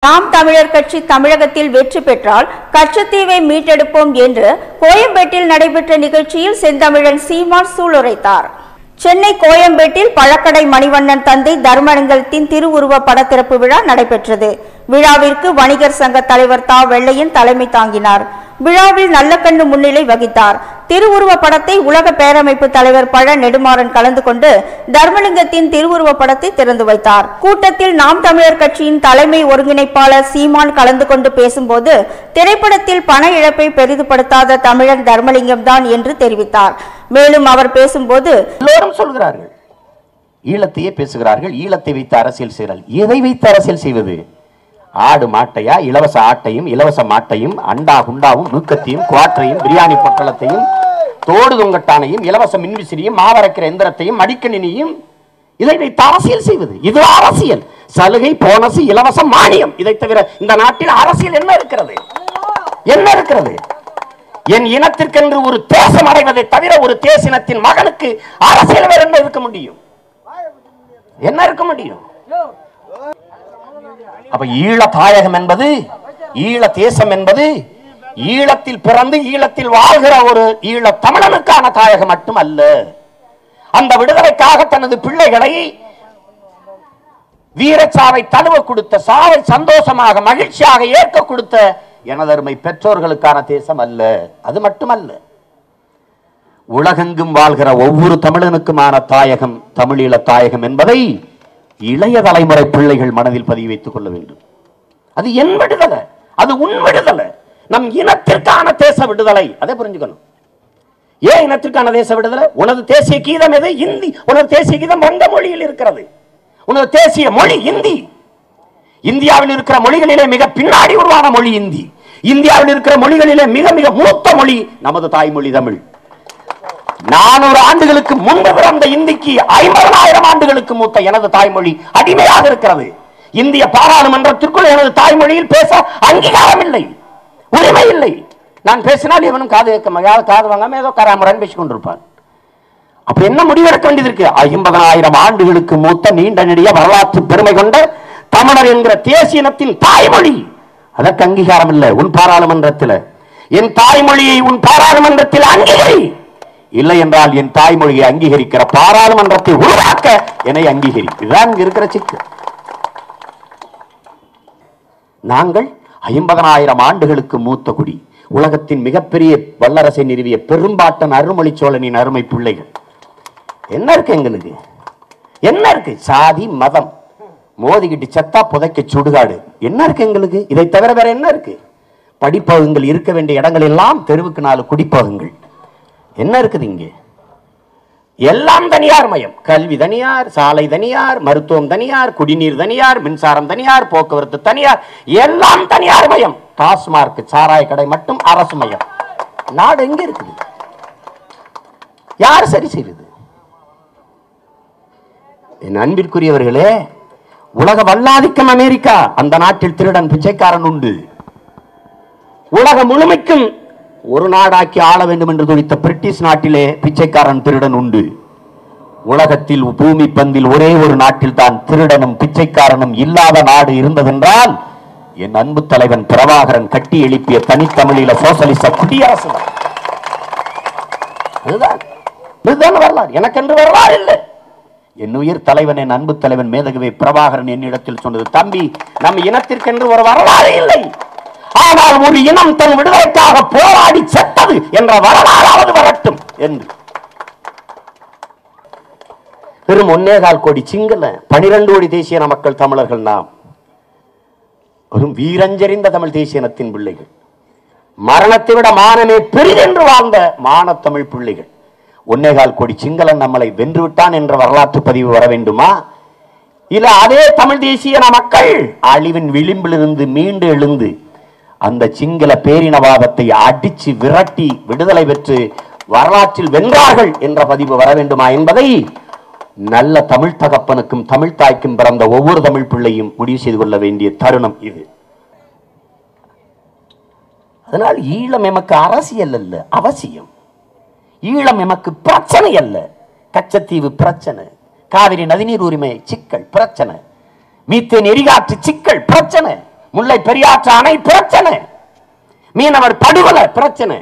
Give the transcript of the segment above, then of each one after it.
நாம் தமிழர் கட்சி தமிழகத்தில் வெற்றி பெற்றால் கச்சத்தீவை மீட்டெடுப்போம் என்று கோயம்பேட்டில் நடைபெற்ற நிகழ்ச்சியில் செந்தமிழன் சீமான் சூளுரைத்தார். சென்னை கோயம்பேட்டில் பழக்கடை மணிவண்ணன் தந்தை தர்மலிங்கத்தின் திருவுருவ படத்திறப்பு விழா நடைபெற்றது. விழாவிற்கு வணிகர் சங்க தலைவர் தா. வெள்ளையன் தலைமை தாங்கினார். விழாவில் நல்லக்கண்ணு முன்னிலை வகித்தார். திருவுருவ படத்தை உலக பேரமைப்பு தலைவர் பழ நெடுமாறன் கலந்து கொண்டு தர்மலிங்கத்தின் திருவுருவ படத்தை திறந்து வைத்தார். கூட்டத்தில் நாம் தமிழர் கட்சியின் தலைமை ஒருங்கிணைப்பாளர் சீமான் கலந்து கொண்டு பேசும்போது திரைப்படத்தில் பண இழப்பை பெரிதுபடுத்தாத தமிழன் தர்மலிங்கம் தான் என்று தெரிவித்தார். மேலும் அவர் பேசும்போது எல்லோரும் சொல்கிறார்கள், ஈழத்தையே பேசுகிறார்கள், ஈழத்தை வைத்து அரசியல் செய்கிறார்கள். எதை வைத்து அரசியல் செய்வது? ஆடு மாட்டையா, இலவச ஆட்டையும் இலவச மாட்டையும், அண்டா குண்டாவும் நூக்கத்தையும் குவாற்றையும் பிரியாணி பொட்டலத்தையும் தோடு தொங்கட்டானையும் இலவச மின்விசிறியும் மாவரைக்கிற எந்திரத்தையும் மடிக்கணினியும் இதை வைத்து அரசியல் செய்வது? இது அரசியல். சலுகை, போனஸ், இலவச மானியம், இதை தவிர இந்த நாட்டில் அரசியல் என்ன இருக்கிறது? என்ன இருக்கிறது? என் இனத்திற்கென்று ஒரு தேசம் அடைவதை தவிர ஒரு தேசினத்தின் மகனுக்கு அரசியல் வேறு என்ன இருக்க முடியும்? என்ன இருக்க முடியும்? அப்ப ஈழ தாயகம் என்பது, ஈழ தேசம் என்பது ஈழத்தில் பிறந்து ஈழத்தில் வாழ்கிற ஒரு ஈழ தமிழனுக்கான தாயகம் மட்டுமல்ல. அந்த விடுதலைக்காக தனது பிள்ளைகளை வீரச்சாவை தழுவ கொடுத்த, சாவை சந்தோஷமாக மகிழ்ச்சியாக ஏற்க கொடுத்த எனதருமை பெற்றோர்களுக்கான தேசம் அல்ல. அது மட்டுமல்ல, உலகெங்கும் வாழ்கிற ஒவ்வொரு தமிழனுக்குமான தாயகம் தமிழீழ தாயகம் என்பதை இளைய தலைமுறை பிள்ளைகள் மனதில் பதிவு வைத்துக் கொள்ள வேண்டும். அது என் விடுதலை, அது உன் விடுதலை, நம் இனத்திற்கான தேச விடுதலை. அதை புரிஞ்சுக்கணும். ஏன் இனத்திற்கான தேச விடுதலை? உனது தேசிய கீதம் எது? இந்தி. உனது தேசிய கீதம் வங்க மொழியில் இருக்கிறது. உனது தேசிய மொழி இந்தி. இந்தியாவில் இருக்கிற மொழிகளிலே மிக பின்னாடி உருவான மொழி இந்தி. இந்தியாவில் இருக்கிற மொழிகளிலே மிக மிக மூத்த மொழி நமது தாய்மொழி தமிழ். 400 ஆண்டுகளுக்கு முன்பு பிறந்த இந்திக்கு 50,000 ஆண்டுகளுக்கு மூத்த எனது தாய்மொழி அடிமையாக இருக்கிறது. இந்திய பாராளுமன்றத்திற்குள் எனது தாய்மொழியில் பேச அங்கீகாரம் இல்லை, உரிமை இல்லை. நான் பேசினால் இவனும் காது காது வாங்காம ஏதோ கராமரன் பேசிக் கொண்டிருப்பான். அப்ப என்ன முடிவெடுக்க வேண்டியது இருக்கு? 50,000 ஆண்டுகளுக்கு மூத்த நீண்ட நெடிய வரலாற்று பெருமை கொண்ட தமிழர் என்கிற தேசியனத்தின் தாய்மொழி, அதற்கு அங்கீகாரம் இல்லை உன் பாராளுமன்றத்தில். என் தாய்மொழியை உன் பாராளுமன்றத்தில் அங்கீகரி. இல்லை என்றால் என் தாய்மொழியை அங்கீகரிக்கிற பாராளுமன்றத்தை உருவாக்க என்னை அங்கீகரி. இதுதான் இருக்கிற சிக்கல். நாங்கள் 50,000 ஆண்டுகளுக்கு மூத்த குடி, உலகத்தின் மிகப்பெரிய வல்லரசை நிறுவிய பெரும்பாட்டன் அருள்மொழி சோழனின் அருமை பிள்ளைகள். என்ன இருக்கு எங்களுக்கு? என்ன இருக்கு? சாதி மதம் மோதிக்கிட்டு செத்தா புதைக்க சுடுகாடு. என்ன இருக்கு எங்களுக்கு? இதை தவிர வேற என்ன இருக்கு? படிப்பகங்கள் இருக்க வேண்டிய இடங்கள் எல்லாம் தெருவுக்கு 4 குடிப்பகங்கள். என்ன இருக்குது இங்கே? எல்லாம் தனியார் மயம். கல்வி தனியார், சாலை தனியார், மருத்துவம் தனியார், குடிநீர் தனியார், மின்சாரம் தனியார், போக்குவரத்து தனியார், எல்லாம் தனியார் மயம். டாஸ்மார்க் சாராய கடை மட்டும் அரசு மயம். நாடு எங்க இருக்குது? யார் சரி செய்வது? என் அன்பிற்குரியவர்களே, உலக வல்லாதிக்கம் அமெரிக்கா. அந்த நாட்டில் திருடன் பிச்சைக்காரன் உண்டு. உலகம் முழுமைக்கும் ஒரு நாடாக்கி ஆள வேண்டும் என்று துடித்த பிரிட்டிஷ் நாட்டிலே பிச்சைக்காரன் திருடன் உண்டு. உலகத்தில் பூமி பந்தில் ஒரே ஒரு நாட்டில் தான் திருடனும் பிச்சைக்காரனும் இல்லாத நாடு இருந்ததென்றால் என் அன்பு தலைவன் பிரபாகரன் கட்டி எழுப்பிய தனித்தமிழீழ சோசலிச குடியரசு. அதுதான் வரலாறு. எனக்கென்று வரலாறு இல்லை. என் உயிர் தலைவன், என் அன்பு தலைவன் மேதகவே பிரபாகரன் என்னிடத்தில் சொன்னது, தம்பி, நம் இனத்திற்கென்று ஒரு வரலாறு இல்லை, ஆனால் ஒரு இனம் தன் விடுதலைக்காக போராடி செத்தது என்ற வரலாறாவது வரட்டும் என்று. பெரும் 1.25 கோடி சிங்கள 12 கோடி தேசிய மக்கள் தமிழர்கள் நாம். ஒரு வீரஞ்செறிந்த தமிழ் தேசியனத்தின் பிள்ளைகள், மரணத்தை விட மானமே பெரிதென்று வாழ்ந்த மான தமிழ் பிள்ளைகள். 1.25 கோடி சிங்களன் நம்மளை வென்றுவிட்டான் என்ற வரலாற்று பதிவு வர வேண்டுமா? இல்ல அதே தமிழ் தேசிய மக்கள் அழிவின் விளிம்பிலிருந்து மீண்டு எழுந்து அந்த சிங்கள பேரினவாதத்தை அடிச்சு விரட்டி விடுதலை பெற்று வரலாற்றில் வென்றார்கள் என்ற பதிவு வர வேண்டுமா என்பதை நல்ல தமிழ் தகப்பனுக்கும் தமிழ் தாய்க்கும் பிறந்த ஒவ்வொரு தமிழ் பிள்ளையும் முடிவு செய்து கொள்ள வேண்டிய தருணம் இது. அதனால் ஈழம் எமக்கு அரசியல் அல்ல, அவசியம். ஈழம் எமக்கு பிரச்சனை அல்ல. கச்சத்தீவு பிரச்சனை, காவிரி நதிநீர் உரிமை சிக்கல் பிரச்சனை, மீத்தேன் எரிகாற்று சிக்கல் பிரச்சனை, முல்லை பெரியாற்று அணை பிரச்சனை, மீனவர் படுகொலை பிரச்சனை,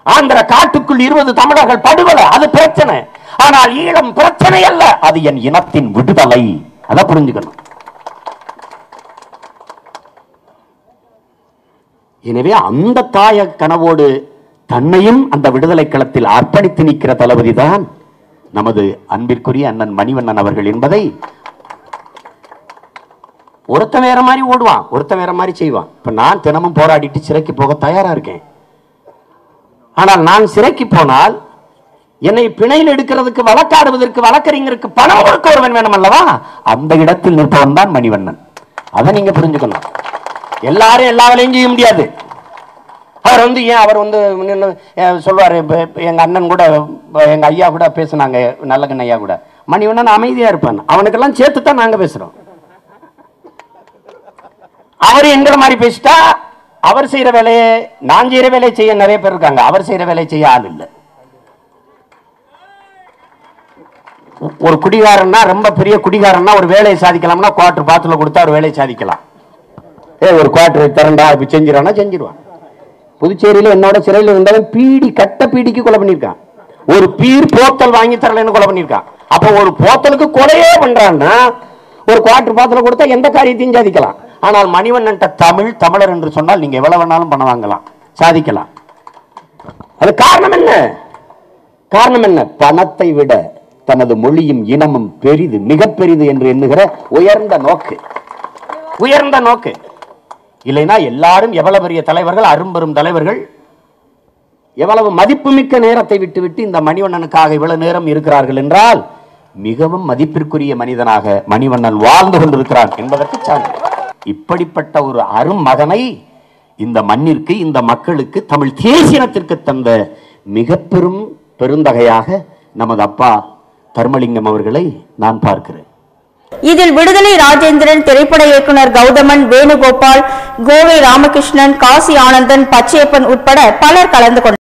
ஆந்திர காட்டுக்குள் 20 தமிழர்கள் படுகொலை அது பிரச்சனை. ஆனால் ஈழம் பிரச்சனை அல்ல, அது என் இனத்தின் விடுதலை. அதை புரிஞ்சுக்கணும். எனவே அந்த தாய கனவோடு தன்னையும் அந்த விடுதலை களத்தில் அர்ப்பணித்து நிற்கிற தளபதி தான் நமது அன்பிற்குரிய அண்ணன் மணிவண்ணன் அவர்கள் என்பதை ஒருத்த வேற மாதிரி ஓடுவான், ஒருத்த வேற மாதிரி செய்வான். இப்ப நான் தினமும் போராடிட்டு சிறைக்கு போக தயாரா இருக்கேன். ஆனால் நான் சிறைக்கு போனால் என்னை பிணையில் எடுக்கிறதுக்கு, வழக்காடுவதற்கு, வழக்கறிஞருக்கு பணம் கொடுக்க ஒருவன் வேணும் அல்லவா? அந்த இடத்தில் நிற்பவன் தான் மணிவண்ணன். அதை நீங்க புரிஞ்சுக்கணும். எல்லாரும் எல்லா வேலையும் செய்ய முடியாது. அவர் ஏன் அவர் சொல்வாரு, எங்க அண்ணன் கூட எங்க ஐயா கூட பேசினாங்க, நல்லகண்ண ஐயா கூட, மணிவண்ணன் அமைதியா இருப்பான், அவனுக்கெல்லாம் சேர்த்து தான் நாங்க பேசுறோம். அவர் எங்களை மாதிரி பேசிட்டா அவர் செய்யற வேலையை, நான் செய்யற வேலையை செய்ய நிறைய பேர் இருக்காங்க, அவர் செய்யற வேலையை செய்ய ஆள் இல்லை. ஒரு குடிகாரன்னா, ரொம்ப பெரிய குடிகாரன்னா ஒரு வேலையை சாதிக்கலாம்னா குவார்டர் பாத்துல கொடுத்தா ஒரு வேலையை சாதிக்கலாம். ஒரு குவார்டர் தரண்டா இப்ப செஞ்சிடானா செஞ்சிருவான். புதுச்சேரியில என்னோட சிறையில் இருந்தவன் பீடி கட்ட பீடிக்கு கொலை பண்ணிருக்கான். ஒரு பீர் போத்தல் வாங்கி தரலன்னு கொலை பண்ணிருக்கான். அப்ப ஒரு போத்தலுக்கு கொலையே பண்றான்னா ஒரு குவார்டர் பாத்துல கொடுத்தா எந்த காரியத்தையும் சாதிக்கலாம். ஆனால் மணிவண்ணன் தமிழர் என்று சொன்னால் நீங்க எவ்வளவு வேணாலும் பணம் வாங்கலாம், சாதிக்கலாம். அது காரணம் என்ன? காரணம் என்ன? பணத்தை விட தனது மொழியும் இனமும் பெரிது, மிக பெரிது என்று எண்ணுகிற உயர்ந்த நோக்கு, உயர்ந்த நோக்கு. இல்லைன்னா எல்லாரும் எவ்வளவு பெரிய தலைவர்கள், அரும்பெரும் தலைவர்கள், எவ்வளவு மதிப்புமிக்க நேரத்தை விட்டுவிட்டு இந்த மணிவண்ணனுக்காக இவ்வளவு நேரம் இருக்கிறார்கள் என்றால் மிகவும் மதிப்பிற்குரிய மனிதனாக மணிவண்ணன் வாழ்ந்து கொண்டிருக்கிறார் என்பதற்கு சான்று. இப்படிப்பட்ட ஒரு அரும் மகனை இந்த மண்ணிற்கு, இந்த மக்களுக்கு, தமிழ் தேசியத்திற்கு தந்த மிக பெரும் பெருந்தகையாக நமது அப்பா தர்மலிங்கம் அவர்களை நான் பார்க்கிறேன். இதில் விடுதலை ராஜேந்திரன், திரைப்பட இயக்குனர் கௌதமன், வேணுகோபால், கோவை ராமகிருஷ்ணன், காசி ஆனந்தன், பச்சையப்பன் உட்பட பலர் கலந்து கொண்டனர்.